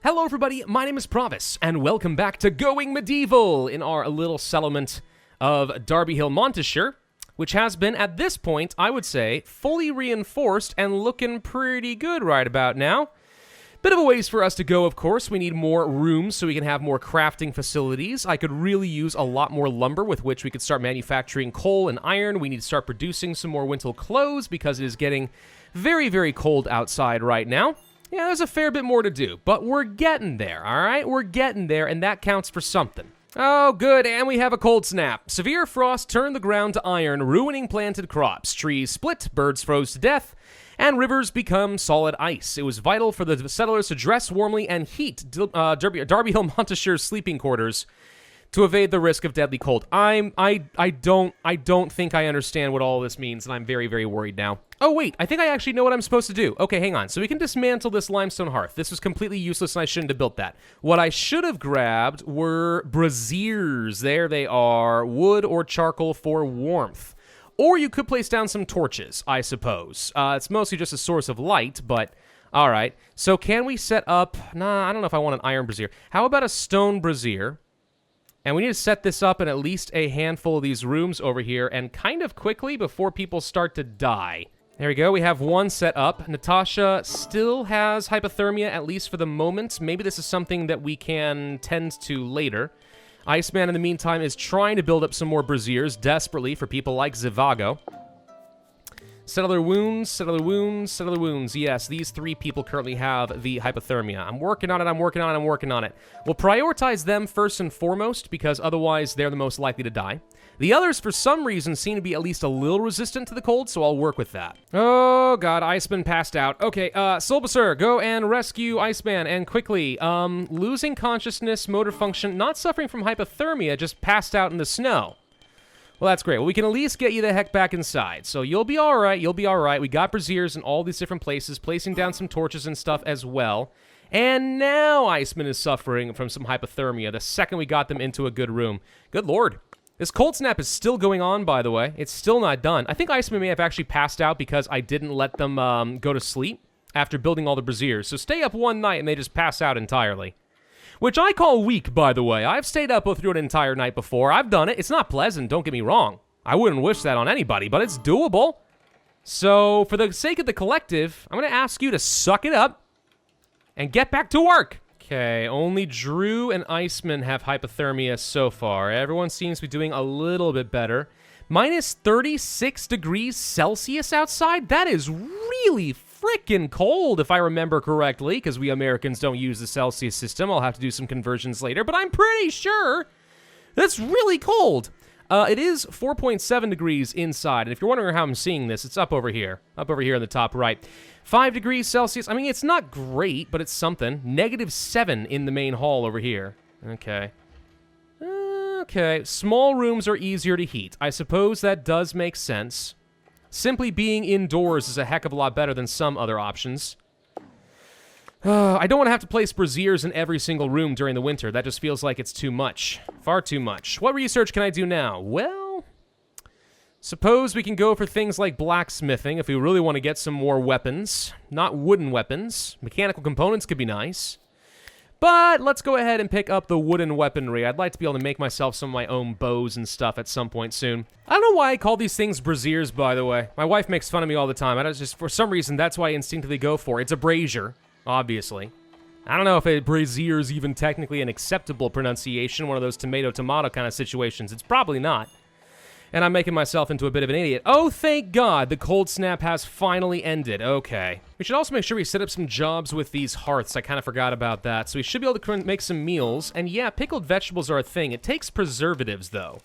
Hello everybody, my name is Pravus, and welcome back to Going Medieval in our little settlement of Darby Hill, Monteshire, which has been, at this point, I would say, fully reinforced and looking pretty good right about now. Bit of a ways for us to go, of course. We need more rooms so we can have more crafting facilities. I could really use a lot more lumber with which we could start manufacturing coal and iron. We need to start producing some more winter clothes because it is getting very, very cold outside right now. Yeah, there's a fair bit more to do, but we're getting there, all right? We're getting there, and that counts for something. Oh, good, and we have a cold snap. Severe frost turned the ground to iron, ruining planted crops. Trees split, birds froze to death, and rivers become solid ice. It was vital for the settlers to dress warmly and heat Darby Hill Monteshire's sleeping quarters to evade the risk of deadly cold. I don't think I understand what all this means, and I'm very, very worried now. Oh, wait, I think I actually know what I'm supposed to do. Okay, hang on. So we can dismantle this limestone hearth. This was completely useless, and I shouldn't have built that. What I should have grabbed were braziers. There they are. Wood or charcoal for warmth. Or you could place down some torches, I suppose. It's mostly just a source of light, but all right. So can we set up... Nah, I don't know if I want an iron brazier. How about a stone brazier? And we need to set this up in at least a handful of these rooms over here, and kind of quickly before people start to die. There we go, we have one set up. Natasha still has hypothermia, at least for the moment. Maybe this is something that we can tend to later. Iceman, in the meantime, is trying to build up some more braziers, desperately, for people like Zivago. Settler wounds, settler wounds, settler wounds. Yes, these three people currently have the hypothermia. I'm working on it, I'm working on it, I'm working on it. We'll prioritize them first and foremost, because otherwise they're the most likely to die. The others, for some reason, seem to be at least a little resistant to the cold, so I'll work with that. Oh, God, Iceman passed out. Okay, Sulbasur, go and rescue Iceman, and quickly. Losing consciousness, motor function, not suffering from hypothermia, just passed out in the snow. Well, that's great. Well, we can at least get you the heck back inside. So you'll be all right. You'll be all right. We got braziers in all these different places, placing down some torches and stuff as well. And now Iceman is suffering from some hypothermia the second we got them into a good room. Good Lord. This cold snap is still going on, by the way. It's still not done. I think Iceman may have actually passed out because I didn't let them go to sleep after building all the braziers. So stay up one night and they just pass out entirely. Which I call weak, by the way. I've stayed up through an entire night before. I've done it. It's not pleasant, don't get me wrong. I wouldn't wish that on anybody, but it's doable. So, for the sake of the collective, I'm going to ask you to suck it up and get back to work. Okay, only Drew and Iceman have hypothermia so far. Everyone seems to be doing a little bit better. Minus 36 degrees Celsius outside? That is really freaking cold, if I remember correctly, because we Americans don't use the Celsius system. I'll have to do some conversions later, but I'm pretty sure that's really cold. It is 4.7 degrees inside, and if you're wondering how I'm seeing this, it's up over here in the top right. 5 degrees Celsius. I mean, it's not great, but it's something. -7 in the main hall over here. Okay. Okay, small rooms are easier to heat. I suppose that does make sense. Simply being indoors is a heck of a lot better than some other options. I don't want to have to place braziers in every single room during the winter. That just feels like it's too much. Far too much. What research can I do now? Well, suppose we can go for things like blacksmithing if we really want to get some more weapons. Not wooden weapons. Mechanical components could be nice. But let's go ahead and pick up the wooden weaponry. I'd like to be able to make myself some of my own bows and stuff at some point soon. I don't know why I call these things braziers, by the way. My wife makes fun of me all the time. I don't just, for some reason, that's why I instinctively go for it. It's a brazier, obviously. I don't know if a brazier is even technically an acceptable pronunciation, one of those tomato-tomato kind of situations. It's probably not. And I'm making myself into a bit of an idiot. Oh, thank God, the cold snap has finally ended. Okay. We should also make sure we set up some jobs with these hearths. I kind of forgot about that. So we should be able to make some meals. And yeah, pickled vegetables are a thing. It takes preservatives, though.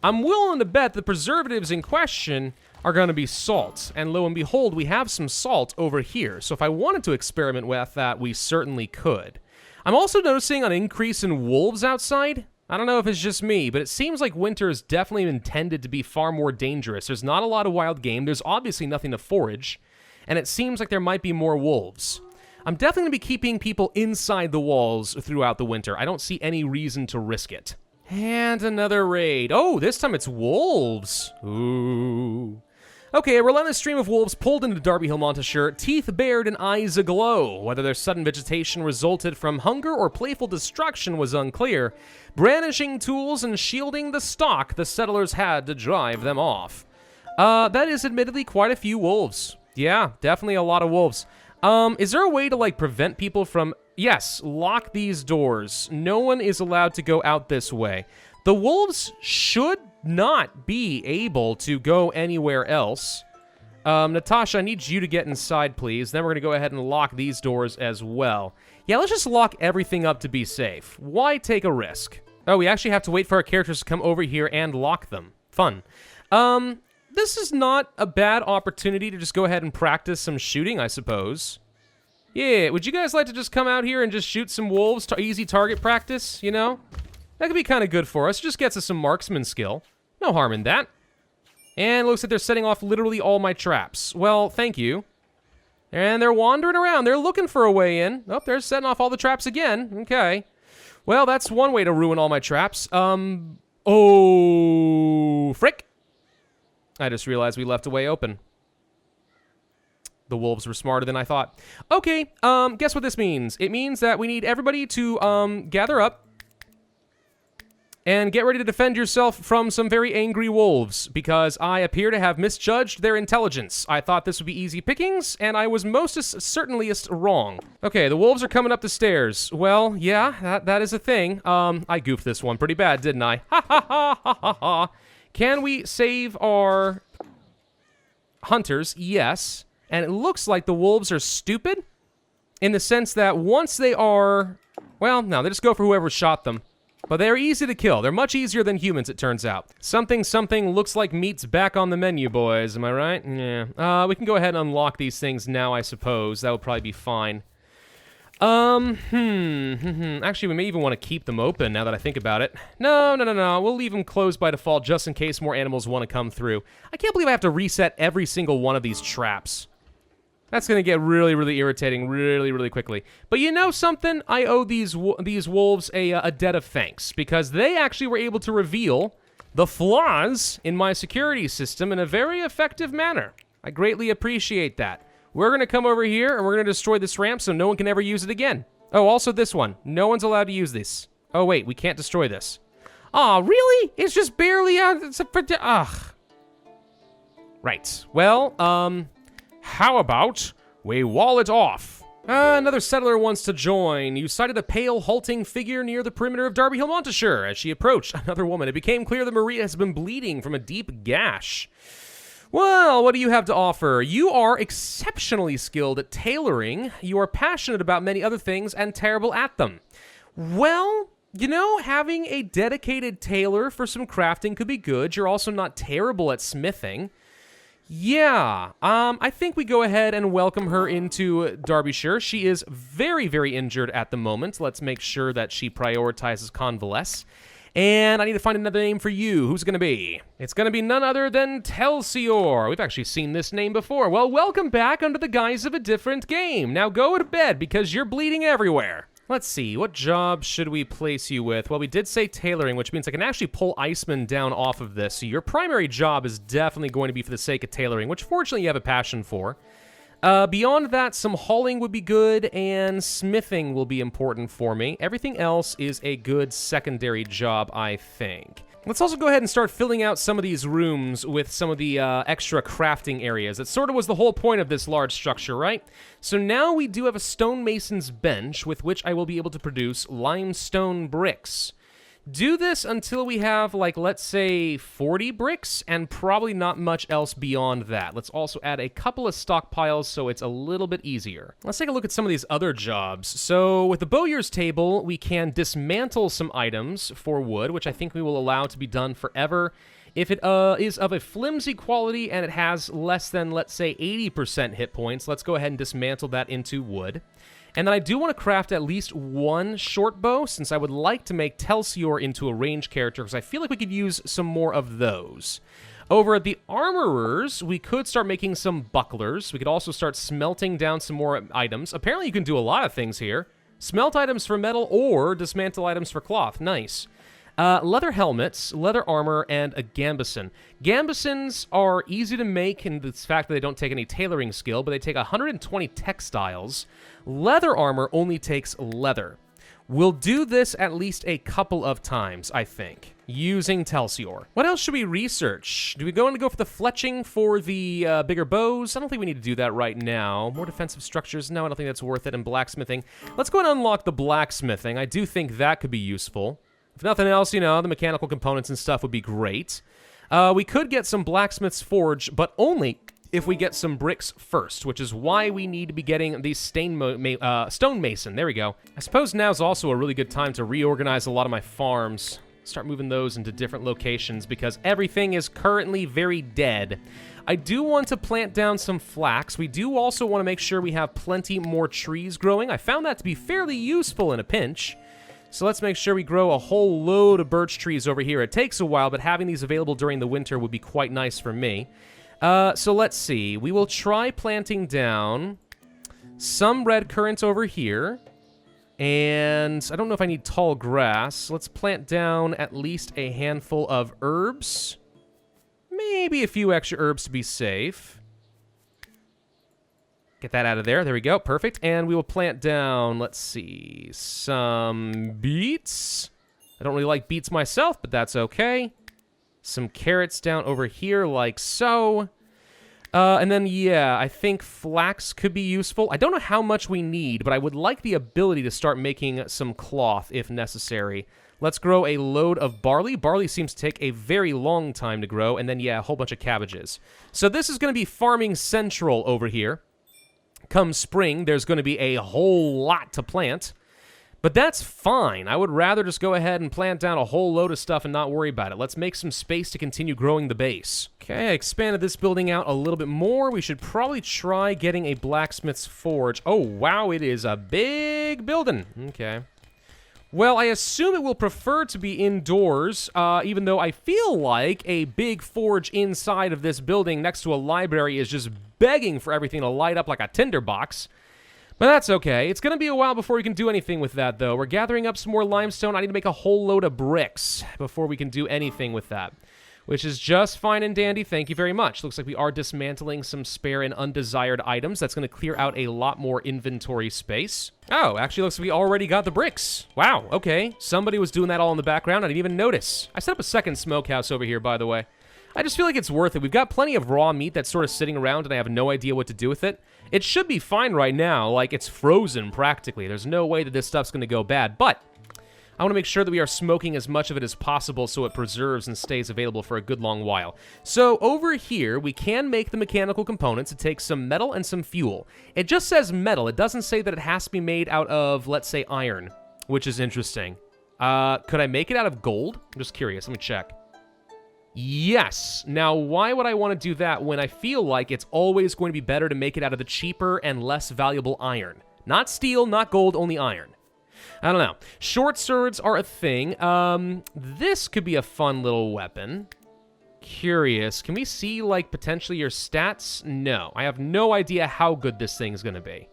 I'm willing to bet the preservatives in question are going to be salt. And lo and behold, we have some salt over here. So if I wanted to experiment with that, we certainly could. I'm also noticing an increase in wolves outside. I don't know if it's just me, but it seems like winter is definitely intended to be far more dangerous. There's not a lot of wild game. There's obviously nothing to forage. And it seems like there might be more wolves. I'm definitely going to be keeping people inside the walls throughout the winter. I don't see any reason to risk it. And another raid. Oh, this time it's wolves. Ooh. Okay, a relentless stream of wolves pulled into Darby Hill Montrachet, teeth bared and eyes aglow. Whether their sudden vegetation resulted from hunger or playful destruction was unclear. Brandishing tools and shielding the stock, the settlers had to drive them off. That is admittedly quite a few wolves. Yeah, definitely a lot of wolves. Is there a way to, like, prevent people from... Yes, lock these doors. No one is allowed to go out this way. The wolves should not be able to go anywhere else. Natasha, I need you to get inside, please. Then we're going to go ahead and lock these doors as well. Yeah, let's just lock everything up to be safe. Why take a risk? Oh, we actually have to wait for our characters to come over here and lock them. Fun. This is not a bad opportunity to just go ahead and practice some shooting, I suppose. Yeah, would you guys like to just come out here and just shoot some wolves? Easy target practice, you know? That could be kind of good for us. Just gets us some marksman skill. No harm in that. And it looks like they're setting off literally all my traps. Well, thank you. And they're wandering around. They're looking for a way in. Oh, they're setting off all the traps again. Okay. Well, that's one way to ruin all my traps. Oh, frick. I just realized we left a way open. The wolves were smarter than I thought. Okay, guess what this means? It means that we need everybody to, gather up and get ready to defend yourself from some very angry wolves, because I appear to have misjudged their intelligence. I thought this would be easy pickings, and I was most certainlyest wrong. Okay, the wolves are coming up the stairs. Well, yeah, that is a thing. I goofed this one pretty bad, didn't I? Ha ha ha ha ha ha. Can we save our hunters? Yes. And it looks like the wolves are stupid in the sense that once they are... Well, no, they just go for whoever shot them. But they're easy to kill. They're much easier than humans, it turns out. Something looks like meat's back on the menu, boys. Am I right? Yeah. We can go ahead and unlock these things now, I suppose. That would probably be fine. Actually, we may even want to keep them open now that I think about it. No. We'll leave them closed by default just in case more animals want to come through. I can't believe I have to reset every single one of these traps. That's going to get really, really irritating really, really quickly. But you know something? I owe these wolves a debt of thanks, because they actually were able to reveal the flaws in my security system in a very effective manner. I greatly appreciate that. We're going to come over here, and we're going to destroy this ramp so no one can ever use it again. Oh, also this one. No one's allowed to use this. Oh, wait, we can't destroy this. Aw, really? It's just barely on... Ugh. Right. Well, how about we wall it off? Another settler wants to join. You sighted a pale, halting figure near the perimeter of Darby Hill Montrachet. As she approached another woman, it became clear that Maria has been bleeding from a deep gash. Well, what do you have to offer? You are exceptionally skilled at tailoring. You are passionate about many other things and terrible at them. Well, you know, having a dedicated tailor for some crafting could be good. You're also not terrible at smithing. Yeah, I think we go ahead and welcome her into Derbyshire. She is very, very injured at the moment. Let's make sure that she prioritizes convalesce. And I need to find another name for you. Who's it going to be? It's going to be none other than Telsior. We've actually seen this name before. Well, welcome back under the guise of a different game. Now go to bed because you're bleeding everywhere. Let's see, what job should we place you with? Well, we did say tailoring, which means I can actually pull Iceman down off of this. So your primary job is definitely going to be for the sake of tailoring, which fortunately you have a passion for. Beyond that, some hauling would be good, and smithing will be important for me. Everything else is a good secondary job, I think. Let's also go ahead and start filling out some of these rooms with some of the extra crafting areas. That sort of was the whole point of this large structure, right? So now we do have a stonemason's bench with which I will be able to produce limestone bricks. Do this until we have, like, let's say 40 bricks, and probably not much else beyond that. Let's also add a couple of stockpiles so it's a little bit easier. Let's take a look at some of these other jobs. So with the bowyer's table, we can dismantle some items for wood, which I think we will allow to be done forever. If it is of a flimsy quality and it has less than, let's say, 80% hit points, let's go ahead and dismantle that into wood. And then I do want to craft at least one short bow, since I would like to make Telsior into a range character, because I feel like we could use some more of those. Over at the armorers, we could start making some bucklers. We could also start smelting down some more items. Apparently you can do a lot of things here. Smelt items for metal or dismantle items for cloth. Nice. Leather helmets, leather armor, and a gambeson. Gambesons are easy to make in the fact that they don't take any tailoring skill, but they take 120 textiles. Leather armor only takes leather. We'll do this at least a couple of times, I think, using Telsior. What else should we research? Do we go for the fletching for the bigger bows? I don't think we need to do that right now. More defensive structures? No, I don't think that's worth it. And blacksmithing. Let's go and unlock the blacksmithing. I do think that could be useful. If nothing else, you know, the mechanical components and stuff would be great. We could get some blacksmith's forge, but only if we get some bricks first, which is why we need to be getting these stonemason. There we go. I suppose now's also a really good time to reorganize a lot of my farms. Start moving those into different locations because everything is currently very dead. I do want to plant down some flax. We do also want to make sure we have plenty more trees growing. I found that to be fairly useful in a pinch. So let's make sure we grow a whole load of birch trees over here. It takes a while, but having these available during the winter would be quite nice for me. So let's see. We will try planting down some red currant over here. And I don't know if I need tall grass. Let's plant down at least a handful of herbs. Maybe a few extra herbs to be safe. Get that out of there. There we go. Perfect. And we will plant down, let's see, some beets. I don't really like beets myself, but that's okay. Some carrots down over here like so. And then, yeah, I think flax could be useful. I don't know how much we need, but I would like the ability to start making some cloth if necessary. Let's grow a load of barley. Barley seems to take a very long time to grow. And then, yeah, a whole bunch of cabbages. So this is going to be farming central over here. Come spring, there's going to be a whole lot to plant. But that's fine. I would rather just go ahead and plant down a whole load of stuff and not worry about it. Let's make some space to continue growing the base. Okay, I expanded this building out a little bit more. We should probably try getting a blacksmith's forge. Oh, wow, it is a big building. Okay. Well, I assume it will prefer to be indoors, even though I feel like a big forge inside of this building next to a library is just begging for everything to light up like a tinderbox. But that's okay. It's going to be a while before we can do anything with that, though. We're gathering up some more limestone. I need to make a whole load of bricks before we can do anything with that, which is just fine and dandy. Thank you very much. Looks like we are dismantling some spare and undesired items. That's going to clear out a lot more inventory space. Oh, actually looks like we already got the bricks. Wow, okay. Somebody was doing that all in the background. I didn't even notice. I set up a second smokehouse over here, by the way. I just feel like it's worth it. We've got plenty of raw meat that's sort of sitting around, and I have no idea what to do with it. It should be fine right now. Like, it's frozen, practically. There's no way that this stuff's going to go bad, but I want to make sure that we are smoking as much of it as possible so it preserves and stays available for a good long while. So over here, we can make the mechanical components. It takes some metal and some fuel. It just says metal. It doesn't say that it has to be made out of, let's say, iron, which is interesting. Could I make it out of gold? I'm just curious. Let me check. Yes. Now, why would I want to do that when I feel like it's always going to be better to make it out of the cheaper and less valuable iron? Not steel, not gold, only iron. I don't know. Short swords are a thing. This could be a fun little weapon. Curious. Can we see, like, potentially your stats? No. I have no idea how good this thing is going to be.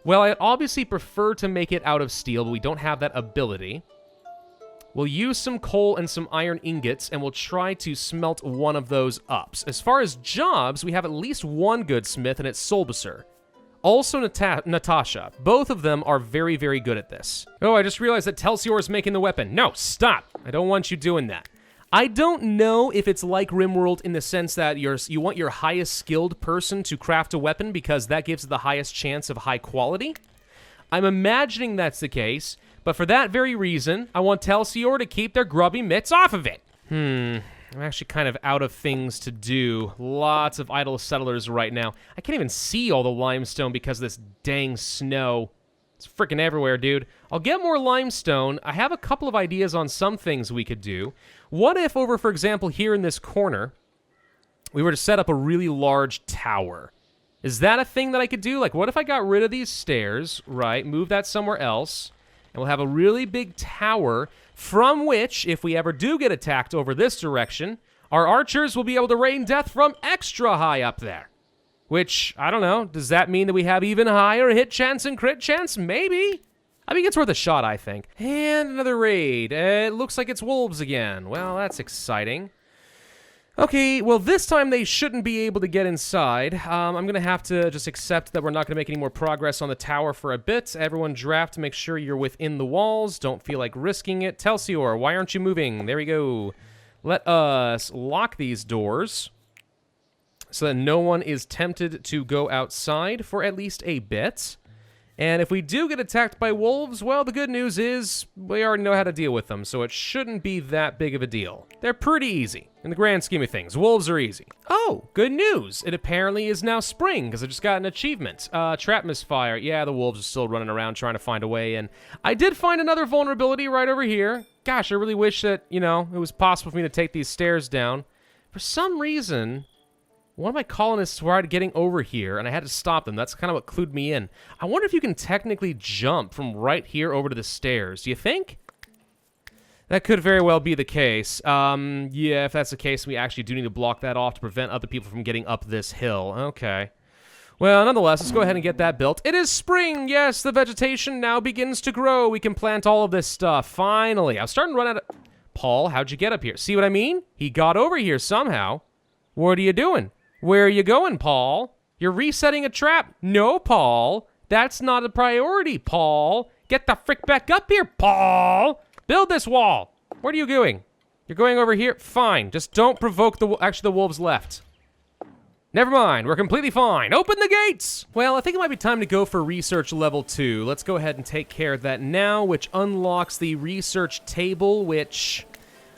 Well, I'd obviously prefer to make it out of steel, but we don't have that ability. We'll use some coal and some iron ingots, and we'll try to smelt one of those up. As far as jobs, we have at least one good smith, and it's Solbasur. Also Natasha. Both of them are very, very good at this. Oh, I just realized that Telsior is making the weapon. No, stop. I don't want you doing that. I don't know if it's like RimWorld in the sense that you want your highest skilled person to craft a weapon because that gives the highest chance of high quality. I'm imagining that's the case, but for that very reason, I want Telsior to keep their grubby mitts off of it. I'm actually kind of out of things to do. Lots of idle settlers right now. I can't even see all the limestone because of this dang snow. It's freaking everywhere, dude. I'll get more limestone. I have a couple of ideas on some things we could do. What if over, for example, here in this corner, we were to set up a really large tower? Is that a thing that I could do? Like, what if I got rid of these stairs, right, move that somewhere else, and we'll have a really big tower from which, if we ever do get attacked over this direction, our archers will be able to rain death from extra high up there. Which, I don't know, does that mean that we have even higher hit chance and crit chance? Maybe. I mean, it's worth a shot, I think. And another raid. It looks like it's wolves again. Well, that's exciting. Okay, well, this time they shouldn't be able to get inside. I'm going to have to just accept that we're not going to make any more progress on the tower for a bit. Everyone draft to make sure you're within the walls. Don't feel like risking it. Telsior, why aren't you moving? There we go. Let us lock these doors so that no one is tempted to go outside for at least a bit. And if we do get attacked by wolves, well, the good news is we already know how to deal with them, so it shouldn't be that big of a deal. They're pretty easy, in the grand scheme of things. Wolves are easy. Oh, good news. It apparently is now spring, because I just got an achievement. Trap misfire. Yeah, the wolves are still running around trying to find a way in. I did find another vulnerability right over here. Gosh, I really wish that, you know, it was possible for me to take these stairs down. For some reason, one of my colonists tried getting over here, and I had to stop them. That's kind of what clued me in. I wonder if you can technically jump from right here over to the stairs. Do you think? That could very well be the case. Yeah, if that's the case, we actually do need to block that off to prevent other people from getting up this hill. Okay. Well, nonetheless, let's go ahead and get that built. It is spring! Yes, the vegetation now begins to grow. We can plant all of this stuff. Finally. I was starting to run out of... Paul, how'd you get up here? See what I mean? He got over here somehow. What are you doing? Where are you going, Paul? You're resetting a trap. No, Paul. That's not a priority, Paul. Get the frick back up here, Paul. Build this wall. What are you doing? You're going over here? Fine. Just don't provoke the... Actually, the wolves left. Never mind. We're completely fine. Open the gates! Well, I think it might be time to go for research level 2. Let's go ahead and take care of that now, which unlocks the research table, which...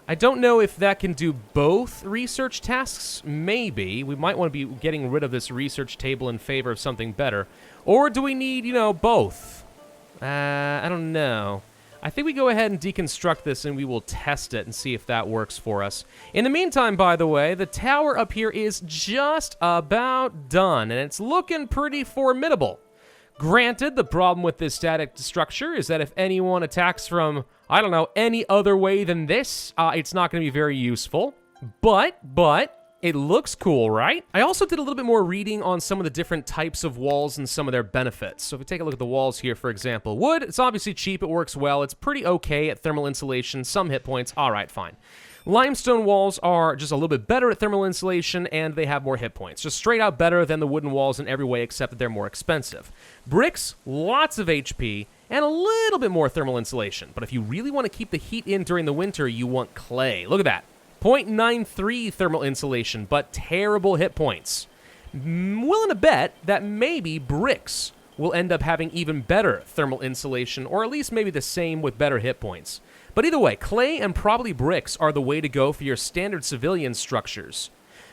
I don't know if that can do both research tasks. Maybe. We might want to be getting rid of this research table in favor of something better. Or do we need, you know, both? I don't know. I think we go ahead and deconstruct this and we will test it and see if that works for us. In the meantime, by the way, the tower up here is just about done, and it's looking pretty formidable. Granted, the problem with this static structure is that if anyone attacks from, I don't know, any other way than this, it's not going to be very useful. But, it looks cool, right? I also did a little bit more reading on some of the different types of walls and some of their benefits. So if we take a look at the walls here, for example, wood, it's obviously cheap, it works well, it's pretty okay at thermal insulation, some hit points, all right, fine. Limestone walls are just a little bit better at thermal insulation, and they have more hit points. Just straight out better than the wooden walls in every way, except that they're more expensive. Bricks, lots of HP, and a little bit more thermal insulation. But if you really want to keep the heat in during the winter, you want clay. Look at that. 0.93 thermal insulation, but terrible hit points. Willing to bet that maybe bricks will end up having even better thermal insulation, or at least maybe the same with better hit points. But either way, clay and probably bricks are the way to go for your standard civilian structures.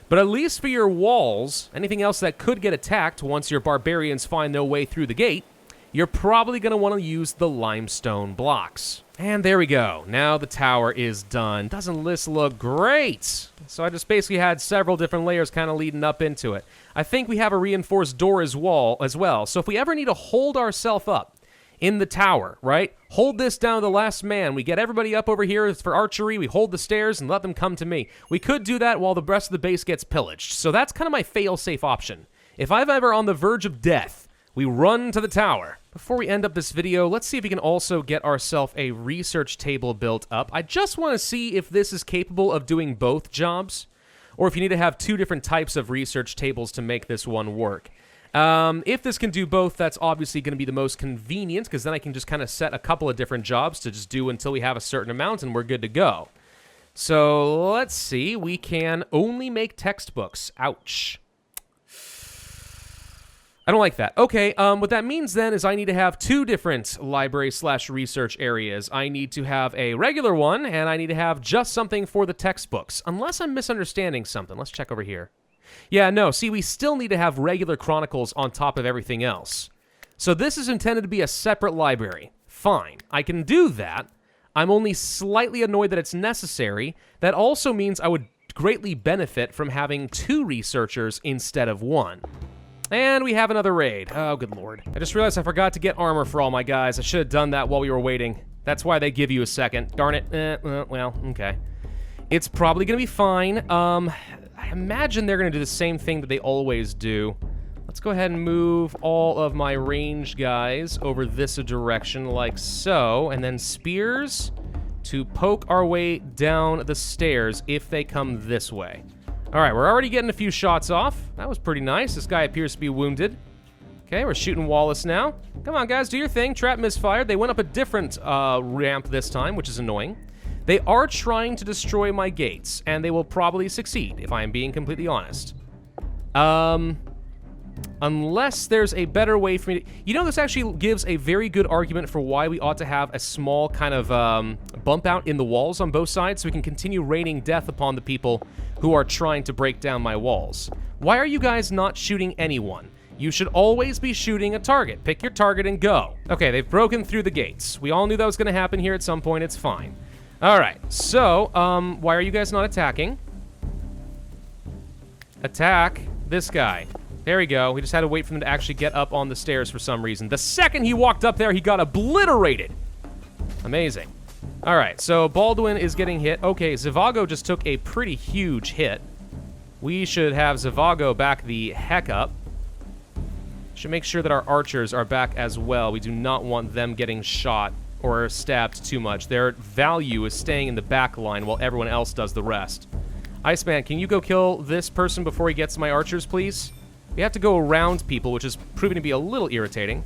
But at least for your walls, anything else that could get attacked once your barbarians find their way through the gate, you're probably going to want to use the limestone blocks. And there we go. Now the tower is done. Doesn't this look great? So I just basically had several different layers kind of leading up into it. I think we have a reinforced door as well. So if we ever need to hold ourselves up in the tower, right? Hold this down to the last man. We get everybody up over here for archery. We hold the stairs and let them come to me. We could do that while the rest of the base gets pillaged. So that's kind of my fail-safe option. If I'm ever on the verge of death, we run to the tower. Before we end up this video, let's see if we can also get ourselves a research table built up. I just want to see if this is capable of doing both jobs, or if you need to have two different types of research tables to make this one work. If this can do both, that's obviously going to be the most convenient, because then I can just kind of set a couple of different jobs to just do until we have a certain amount and we're good to go. So let's see. We can only make textbooks. Ouch. I don't like that. Okay, what that means then is I need to have two different library/research areas. I need to have a regular one, and I need to have just something for the textbooks. Unless I'm misunderstanding something. Let's check over here. Yeah, no, see, we still need to have regular chronicles on top of everything else. So this is intended to be a separate library. Fine, I can do that. I'm only slightly annoyed that it's necessary. That also means I would greatly benefit from having two researchers instead of one. And we have another raid. Oh, good lord. I just realized I forgot to get armor for all my guys. I should have done that while we were waiting. That's why they give you a second. Darn it. Well, okay. It's probably going to be fine. I imagine they're going to do the same thing that they always do. Let's go ahead and move all of my ranged guys over this direction like so, and then spears to poke our way down the stairs if they come this way. All right, we're already getting a few shots off. That was pretty nice. This guy appears to be wounded. Okay, we're shooting Wallace now. Come on, guys, do your thing. Trap misfired. They went up a different ramp this time, which is annoying. They are trying to destroy my gates, and they will probably succeed, if I am being completely honest. Unless there's a better way for me to... You know, this actually gives a very good argument for why we ought to have a small kind of bump out in the walls on both sides so we can continue raining death upon the people who are trying to break down my walls. Why are you guys not shooting anyone? You should always be shooting a target. Pick your target and go. Okay, they've broken through the gates. We all knew that was going to happen here at some point. It's fine. All right, so why are you guys not attacking? Attack this guy. There we go. We just had to wait for them to actually get up on the stairs for some reason. The second he walked up there, he got obliterated. Amazing. All right, so Baldwin is getting hit. Okay, Zhivago just took a pretty huge hit. We should have Zhivago back the heck up. Should make sure that our archers are back as well. We do not want them getting shot or stabbed too much. Their value is staying in the back line while everyone else does the rest. Iceman, can you go kill this person before he gets to my archers, please? We have to go around people, which is proving to be a little irritating.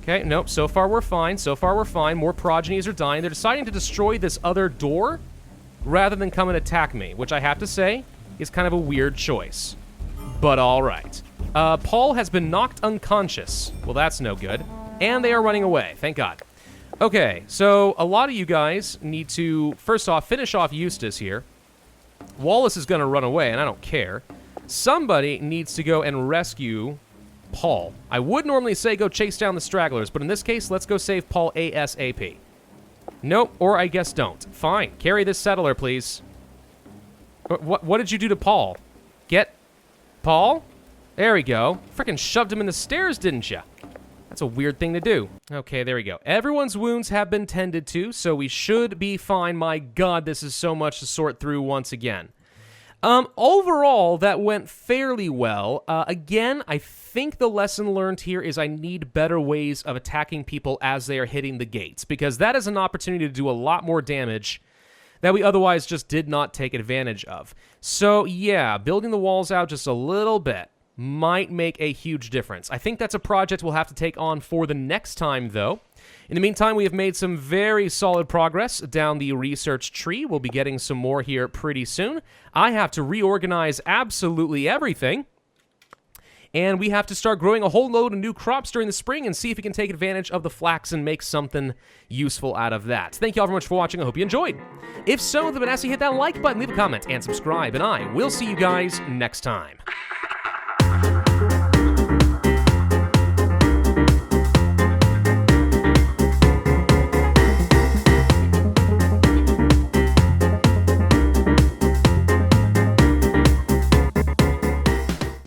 Okay, nope, so far we're fine. So far we're fine. More progenies are dying. They're deciding to destroy this other door rather than come and attack me, which I have to say is kind of a weird choice. But all right. Paul has been knocked unconscious. Well, that's no good. And they are running away. Thank God. Okay, so a lot of you guys need to, first off, finish off Eustace here. Wallace is going to run away, and I don't care. Somebody needs to go and rescue Paul. I would normally say go chase down the stragglers, but in this case, let's go save Paul ASAP. Nope, or I guess don't. Fine, carry this settler, please. What did you do to Paul? Get Paul? There we go. Frickin' shoved him in the stairs, didn't you? That's a weird thing to do. Okay, there we go. Everyone's wounds have been tended to, so we should be fine. My God, this is so much to sort through once again. Overall, that went fairly well. Again, I think the lesson learned here is I need better ways of attacking people as they are hitting the gates, because that is an opportunity to do a lot more damage that we otherwise just did not take advantage of. So, yeah, building the walls out just a little bit might make a huge difference. I think that's a project we'll have to take on for the next time, though. In the meantime, we have made some very solid progress down the research tree. We'll be getting some more here pretty soon. I have to reorganize absolutely everything. And we have to start growing a whole load of new crops during the spring and see if we can take advantage of the flax and make something useful out of that. Thank you all very much for watching. I hope you enjoyed. If so, then hit that like button, leave a comment, and subscribe. And I will see you guys next time.